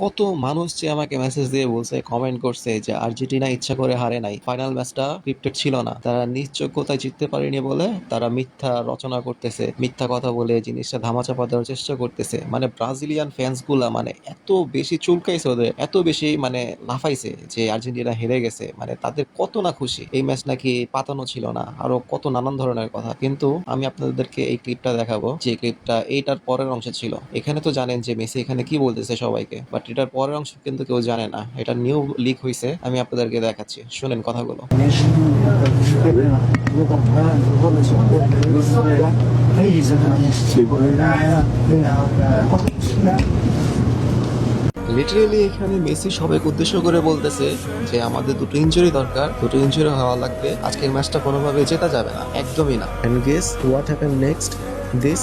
কত মানুষ যে আমাকে মেসেজ দিয়ে বলছে, কমেন্ট করছে যে আর্জেন্টিনা ইচ্ছা করে হারে নাই, ফাইনাল ম্যাচটা স্ক্রিপ্টেড ছিল না, তারা নিজ যোগ্যতায় জিততে পারেনি বলে তারা মিথ্যা রচনা করতেছে, মিথ্যা কথা বলে জিনিসটা ধামাচাপা দেওয়ার চেষ্টা করতেছে। মানে ব্রাজিলিয়ান ফ্যান্স গুলা মানে এত বেশি চুলকাইছে, ওদের এত বেশি মানে লাফাইছে যে আর্জেন্টিনা হেরে গেছে, মানে তাদের কত না খুশি, এই ম্যাচ নাকি পাতানো ছিল না, আরো কত নানান ধরনের কথা। কিন্তু আমি আপনাদেরকে এই ক্লিপটা দেখাবো, যে ক্লিপটা এইটার পরের অংশে ছিল। এখানে তো জানেন যে মেসি এখানে কি বলতেছে সবাইকে, বাট এটার পরের অংশ কিন্তু কেউ জানে না, এটা নিউ লিক হয়েছে। আমি আপনাদেরকে দেখাচ্ছি, শুনেন কথাগুলো। লিটারেলি এখানে মেসি সবাইকে উদ্দেশ্য করে বলতেছে যে আমাদের দুটো ইনজুরি দরকার, দুটো ইনজুরি হওয়া লাগবে, আজকের ম্যাচটা কোনোভাবে জেতা যাবে না, একদমই না। And guess what happen next, this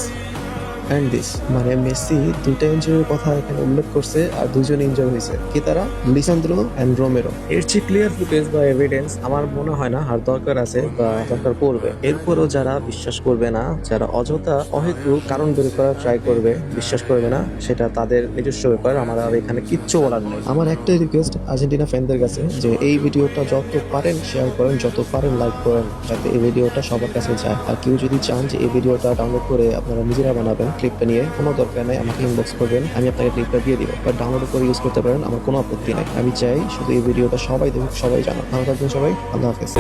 and this. মানে মেসি দুইটা ইনজুরির কথা এখানে উল্লেখ করছে, আর দুজন ইনজুরি হয়েছে, কি তারা? Lisandro and Romero. এর চেয়ে ক্লিয়ার ফুটেজ বা এভিডেন্স আমার মনে হয় না আর দরকার আছে বা দরকার পড়বে। এরপরও যারা বিশ্বাস করবে না, যারা অযথা অহেতুক কারণ বের করার ট্রাই করবে, বিশ্বাস করবে না, সেটা তাদের নিজস্ব ব্যাপার, আমার আর এখানে কিচ্ছু বলার নেই। আমার একটাই রিকোয়েস্ট আর্জেন্টিনা ফ্যানদের কাছে, যে এই ভিডিওটা যত পারেন শেয়ার করেন, যত পারেন লাইক করেন, যাতে এই ভিডিওটা সবার কাছে যায়। আর কেউ যদি চান যে এই ভিডিওটা ডাউনলোড করে আপনারা নিজেরা বানাবেন, ক্লিপটা নিয়ে কোনো দরকার নাই, আমাকে ইনবক্স করবেন, আমি আপনাকে ক্লিপটা দিয়ে দিব। বাট ডাউনলোড করে ইউজ করতে পারেন, আমার কোনো আপত্তি নাই। আমি চাই শুধু এই ভিডিওটা সবাই দেখুক, সবাই জানুক। ভালো থাকবেন সবাই, আল্লাহ হাফেজ।